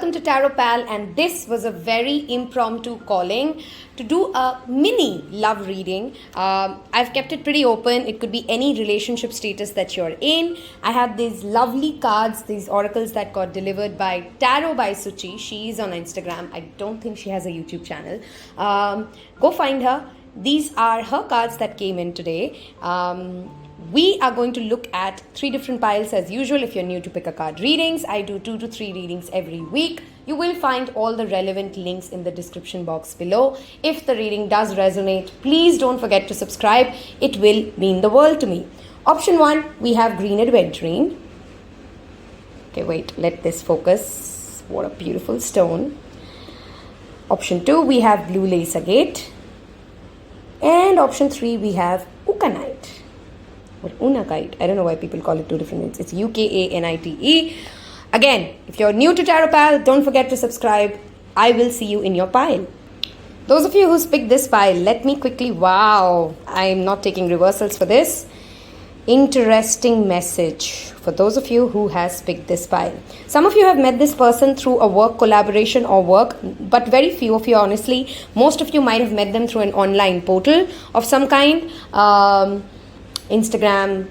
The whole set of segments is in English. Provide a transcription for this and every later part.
welcome to Tarot Pal, and this was a very impromptu calling to do a mini love reading. I've kept it pretty open. It could be any relationship status that you're in. I have these lovely cards, these oracles that got delivered by Tarot by Suchi. She is on Instagram. I don't think she has a YouTube channel. Go find her. These are her cards that came in today. We are going to look at 3 different piles as usual. If you're new to Pick a Card readings, I do 2 to 3 readings every week. You will find all the relevant links in the description box below. If the reading does resonate, please don't forget to subscribe. It will mean the world to me. Option 1, we have Green Adventurine. Okay, wait, let this focus. What a beautiful stone. Option 2, we have Blue Lace Agate. And option 3, we have Ukanite. Or Unakite. I don't know why people call it 2 different names. It's Ukanite. Again, if you're new to Tarot Pal, don't forget to subscribe. I will see you in your pile. Those of you who's picked this pile, let me quickly, wow, I'm not taking reversals for this. Interesting message for those of you who has picked this pile. Some of you have met this person through a work collaboration or work, but very few of you, honestly. Most of you might have met them through an online portal of some kind. Instagram,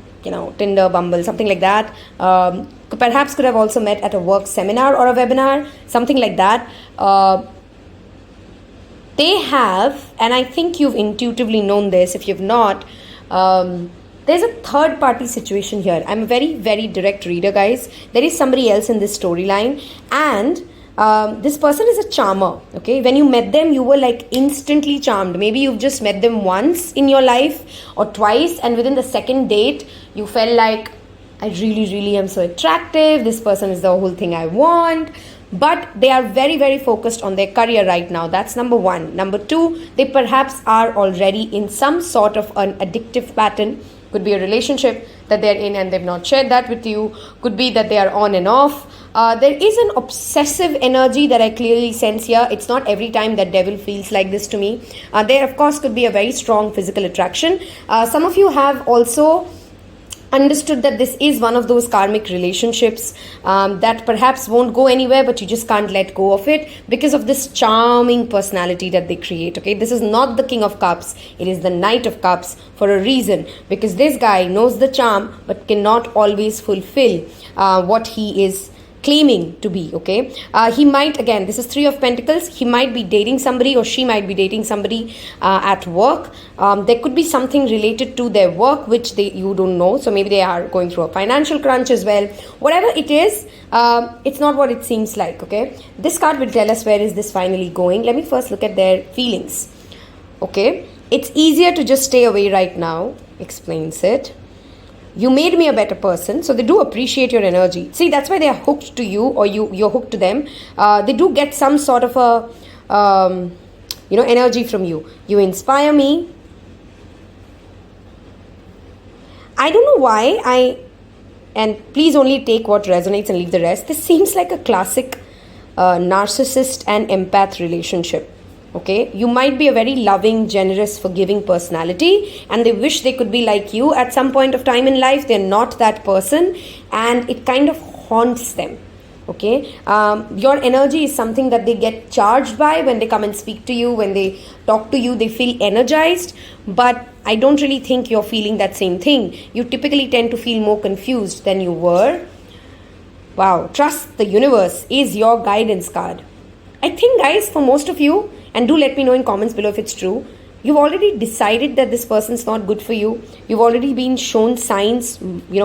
Tinder, Bumble, something like that. Perhaps could have also met at a work seminar or a webinar, something like that. They have, and I think you've intuitively known this. If you've not, there's a third party situation here. I'm a very, very direct reader, guys. There is somebody else in this storyline, and this person is a charmer. Okay, when you met them, you were like instantly charmed. Maybe you've just met them once in your life or twice, and within the second date you felt like, I really, really am so attractive, this person is the whole thing I want. But they are very, very focused on their career right now. That's number 1. Number 2, they perhaps are already in some sort of an addictive pattern. Could be a relationship that they're in and they've not shared that with you. Could be that they are on and off. There is an obsessive energy that I clearly sense here. It's not every time that devil feels like this to me. There, of course, could be a very strong physical attraction. Some of you have also understood that this is one of those karmic relationships that perhaps won't go anywhere, but you just can't let go of it because of this charming personality that they create. Okay, this is not the King of Cups, it is the Knight of Cups for a reason, because this guy knows the charm but cannot always fulfill what he is claiming to be. Okay, he might, again, this is 3 of Pentacles, he might be dating somebody or she might be dating somebody at work. There could be something related to their work which you don't know, so maybe they are going through a financial crunch as well. Whatever it is, it's not what it seems like. Okay, this card will tell us where is this finally going. Let me first look at their feelings. Okay, it's easier to just stay away right now, explains it. You made me a better person, so they do appreciate your energy. See, that's why they are hooked to you, or you're hooked to them. They do get some sort of a, energy from you. You inspire me. I don't know why and please only take what resonates and leave the rest. This seems like a classic narcissist and empath relationship. Okay, you might be a very loving, generous, forgiving personality, and they wish they could be like you at some point of time in life. They're not that person, and it kind of haunts them. Okay, your energy is something that they get charged by when they come and speak to you. When they talk to you, they feel energized, but I don't really think you're feeling that same thing. You typically tend to feel more confused than you were. Wow, trust the universe is your guidance card. I think, guys, for most of you, and do let me know in comments below if it's true, you've already decided that this person's not good for you. You've already been shown signs,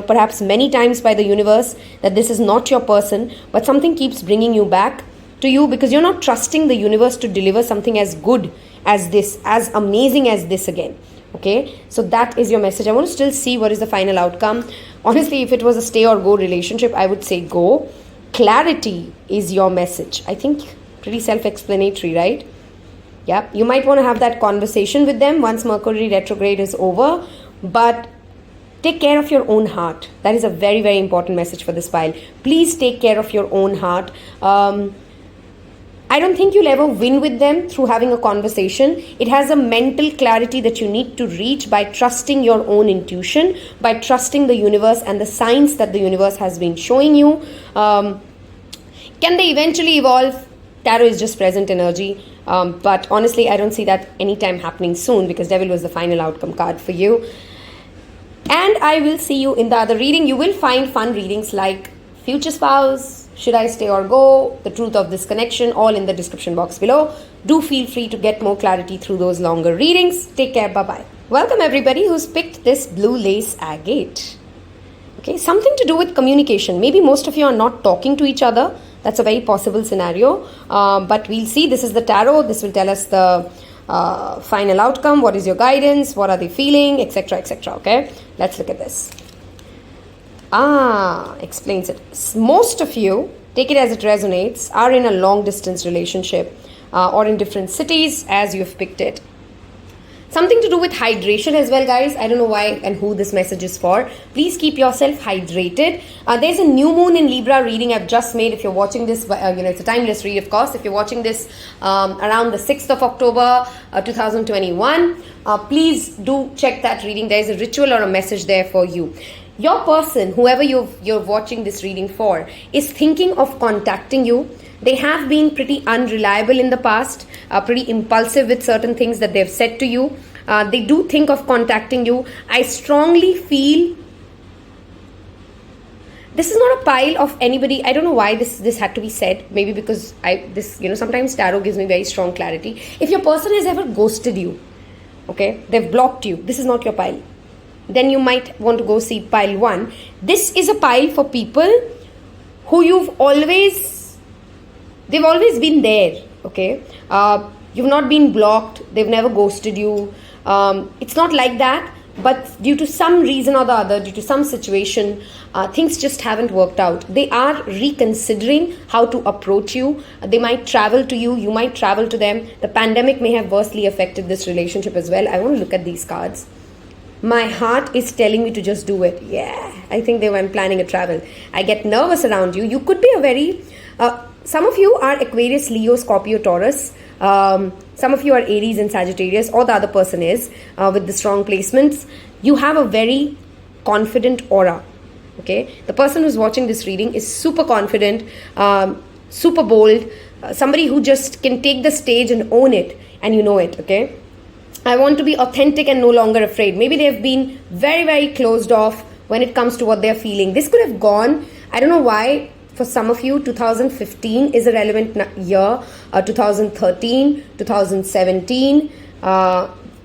perhaps many times by the universe, that this is not your person, but something keeps bringing you back to you because you're not trusting the universe to deliver something as good as this, as amazing as this again. Okay, so that is your message. I want to still see what is the final outcome. Honestly, if it was a stay or go relationship, I would say go. Clarity is your message. I think pretty self-explanatory, right? Yeah, you might want to have that conversation with them once Mercury retrograde is over, but take care of your own heart. That is a very, very important message for this file. Please take care of your own heart. I don't think you'll ever win with them through having a conversation. It has a mental clarity that you need to reach by trusting your own intuition, by trusting the universe and the signs that the universe has been showing you. Can they eventually evolve? Tarot is just present energy. But honestly, I don't see that anytime happening soon, because Devil was the final outcome card for you. And I will see you in the other reading. You will find fun readings like Future Spouse, Should I Stay or Go, The Truth of This Connection, all in the description box below. Do feel free to get more clarity through those longer readings. Take care. Bye-bye. Welcome everybody who's picked this blue lace agate. Okay, something to do with communication. Maybe most of you are not talking to each other. That's a very possible scenario. But we'll see. This is the tarot. This will tell us the final outcome. What is your guidance? What are they feeling? Etc. etc. Okay, let's look at this. Explains it. Most of you, take it as it resonates, are in a long distance relationship or in different cities as you've picked it. Something to do with hydration as well, guys. I don't know why and who this message is for. Please keep yourself hydrated. There's a new moon in Libra reading I've just made. If you're watching this, it's a timeless read, of course. If you're watching this around the 6th of October 2021, please do check that reading. There's a ritual or a message there for you. Your person, whoever you're watching this reading for, is thinking of contacting you. They have been pretty unreliable in the past, pretty impulsive with certain things that they've said to you. They do think of contacting you. I strongly feel this is not a pile of anybody. I don't know why this had to be said. Maybe because sometimes tarot gives me very strong clarity. If your person has ever ghosted you, okay, they've blocked you, this is not your pile. Then you might want to go see pile 1. This is a pile for people who they've always been there, okay? You've not been blocked. They've never ghosted you. It's not like that. But due to some reason or the other, due to some situation, things just haven't worked out. They are reconsidering how to approach you. They might travel to you. You might travel to them. The pandemic may have adversely affected this relationship as well. I want to look at these cards. My heart is telling me to just do it. Yeah, I think they were planning a travel. I get nervous around you. You could be a very... some of you are Aquarius, Leo, Scorpio, Taurus. Some of you are Aries and Sagittarius, or the other person is with the strong placements. You have a very confident aura. Okay, the person who's watching this reading is super confident, super bold, somebody who just can take the stage and own it, and you know it. Okay, I want to be authentic and no longer afraid. Maybe they have been very, very closed off when it comes to what they're feeling. This could have gone, I don't know why. For some of you, 2015 is a relevant year, 2013, 2017.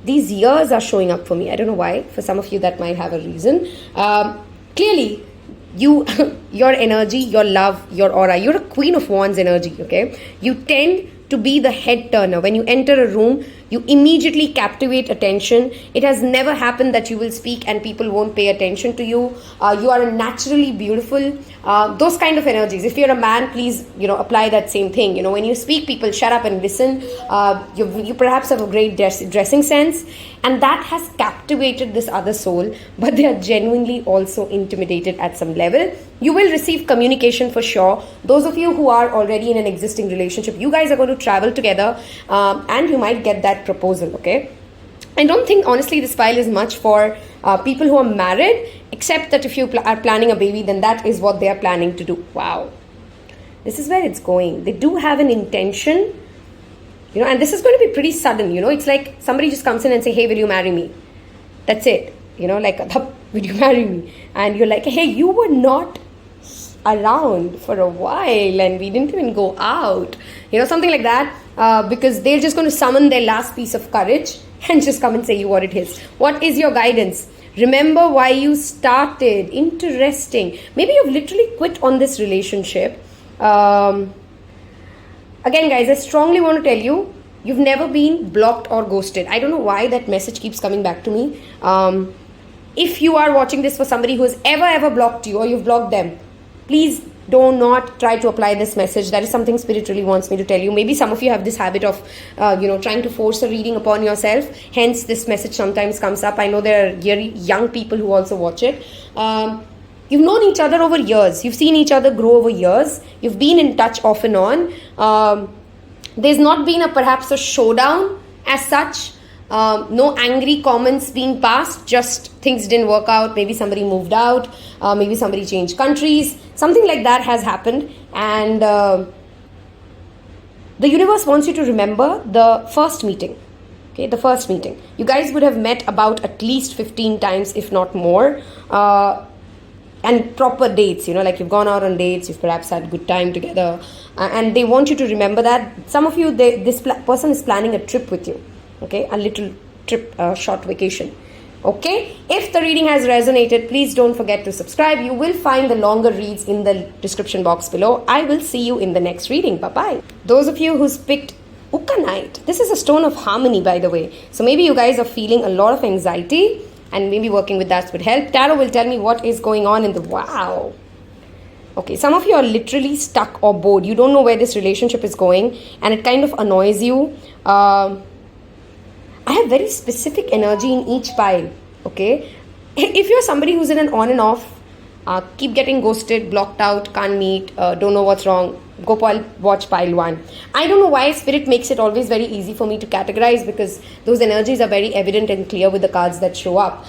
These years are showing up for me. I don't know why. For some of you, that might have a reason. Clearly, your energy, your love, your aura, you're a Queen of Wands energy, okay? You tend to be the head turner. When you enter a room, you immediately captivate attention. It has never happened that you will speak and people won't pay attention to you. You are naturally beautiful. Those kind of energies. If you're a man, please, apply that same thing. When you speak, people shut up and listen. You perhaps have a great dressing sense, and that has captivated this other soul, but they are genuinely also intimidated at some level. You will receive communication for sure. Those of you who are already in an existing relationship, you guys are going to travel together, and you might get that proposal, okay? I don't think, honestly, this file is much for people who are married, except that if you are planning a baby, then that is what they are planning to do. Wow. This is where it's going. They do have an intention, and this is going to be pretty sudden, It's like somebody just comes in and say, hey, will you marry me? That's it. Will you marry me? And you're like, hey, you were not around for a while and we didn't even go out. Something like that. Because they're just going to summon their last piece of courage and just come and say you what it is. What is your guidance? Remember why you started. Interesting. Maybe you've literally quit on this relationship. Again, guys, I strongly want to tell you, you've never been blocked or ghosted. I don't know why that message keeps coming back to me. If you are watching this for somebody who has ever blocked you or you've blocked them, please do not try to apply this message. That is something Spirit really wants me to tell you. Maybe some of you have this habit of, trying to force a reading upon yourself. Hence, this message sometimes comes up. I know there are very young people who also watch it. You've known each other over years. You've seen each other grow over years. You've been in touch off and on. There's not been perhaps a showdown as such. No angry comments being passed, just things didn't work out. Maybe somebody moved out, maybe somebody changed countries. Something like that has happened. And the universe wants you to remember the first meeting. Okay, the first meeting. You guys would have met about at least 15 times, if not more. And proper dates, like you've gone out on dates, you've perhaps had good time together. And they want you to remember that. Some of you, this person is planning a trip with you. Okay, a little trip, short vacation. Okay, if the reading has resonated, please don't forget to subscribe. You will find the longer reads in the description box below. I will see you in the next reading. Bye-bye. Those of you who's picked Ukanite, this is a stone of harmony, by the way. So maybe you guys are feeling a lot of anxiety and maybe working with that would help. Tarot will tell me what is going on in the... Wow. Okay, some of you are literally stuck or bored. You don't know where this relationship is going and it kind of annoys you. I have very specific energy in each pile, okay? If you're somebody who's in an on and off, keep getting ghosted, blocked out, can't meet, don't know what's wrong, go watch pile 1. I don't know why Spirit makes it always very easy for me to categorize, because those energies are very evident and clear with the cards that show up.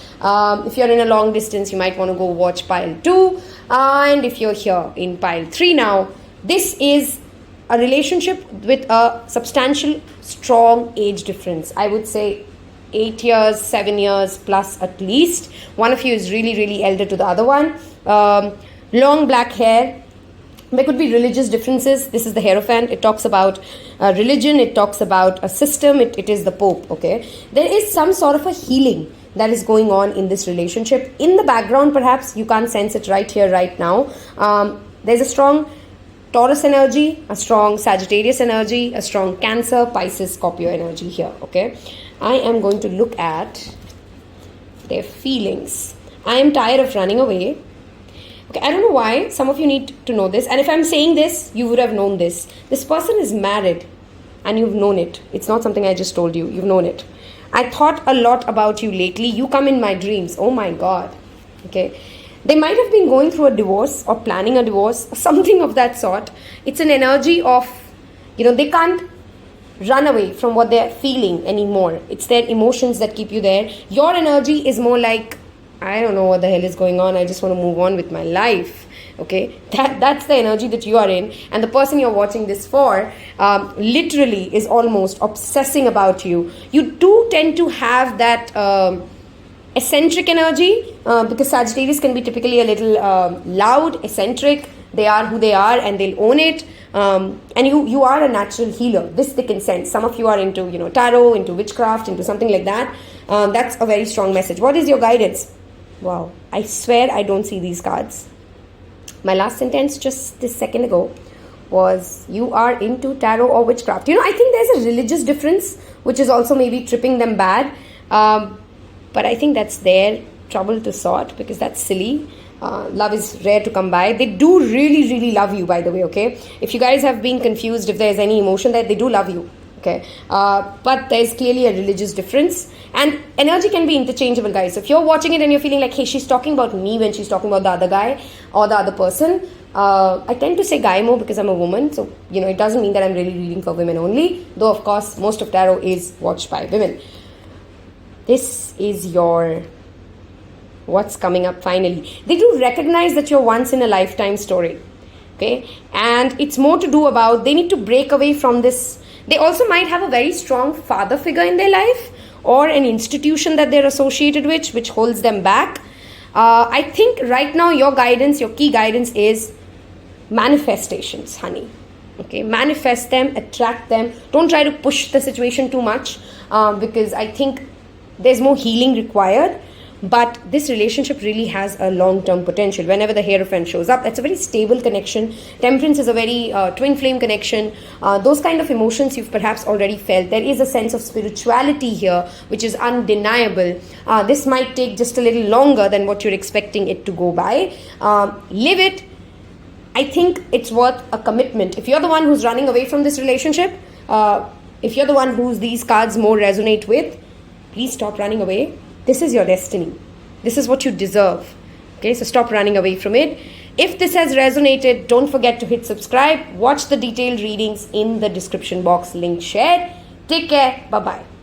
If you're in a long distance, you might want to go watch pile 2. And if you're here in pile 3 now, this is a relationship with a substantial, strong age difference. I would say 8 years, 7 years plus at least. One of you is really, really elder to the other one. Long black hair. There could be religious differences. This is the Hierophant. It talks about religion. It talks about a system. It is the Pope, okay? There is some sort of a healing that is going on in this relationship. In the background, perhaps, you can't sense it right here, right now. There's a strong Taurus energy, a strong Sagittarius energy, a strong Cancer, Pisces, Scorpio energy here, okay? I am going to look at their feelings. I am tired of running away. Okay, I don't know why. Some of you need to know this. And if I'm saying this, you would have known this. This person is married and you've known it. It's not something I just told you. You've known it. I thought a lot about you lately. You come in my dreams. Oh my God. Okay. They might have been going through a divorce or planning a divorce, something of that sort. It's an energy of, they can't run away from what they're feeling anymore. It's their emotions that keep you there. Your energy is more like, I don't know what the hell is going on. I just want to move on with my life. Okay, that's the energy that you are in. And the person you're watching this for literally is almost obsessing about you. You do tend to have that... eccentric energy, because Sagittarius can be typically a little loud, eccentric. They are who they are and they'll own it. And you are a natural healer. This they can sense. Some of you are into tarot, into witchcraft, into something like that. That's a very strong message. What is your guidance? Wow, I swear I don't see these cards. My last sentence just this second ago was you are into tarot or witchcraft. I think there's a religious difference which is also maybe tripping them bad. But I think that's their trouble to sort, because that's silly. Love is rare to come by. They do really, really love you, by the way, okay? If you guys have been confused, if there's any emotion there, they do love you, okay? But there's clearly a religious difference. And energy can be interchangeable, guys. So if you're watching it and you're feeling like, hey, she's talking about me when she's talking about the other guy or the other person, I tend to say guy more because I'm a woman. So, it doesn't mean that I'm really reading for women only. Though, of course, most of tarot is watched by women. This is your what's coming up finally. They do recognize that you're once in a lifetime story. Okay. And it's more to do about they need to break away from this. They also might have a very strong father figure in their life or an institution that they're associated with, which holds them back. I think right now your guidance, your key guidance is manifestations, honey. Okay. Manifest them, attract them. Don't try to push the situation too much because I think there's more healing required, but this relationship really has a long-term potential. Whenever the Hierophant shows up, that's a very stable connection. Temperance is a very twin flame connection. Those kind of emotions you've perhaps already felt. There is a sense of spirituality here, which is undeniable. This might take just a little longer than what you're expecting it to go by. Live it. I think it's worth a commitment. If you're the one who's running away from this relationship, if you're the one whose these cards more resonate with, please stop running away. This is your destiny. This is what you deserve. Okay, so stop running away from it. If this has resonated, don't forget to hit subscribe. Watch the detailed readings in the description box, link shared. Take care. Bye-bye.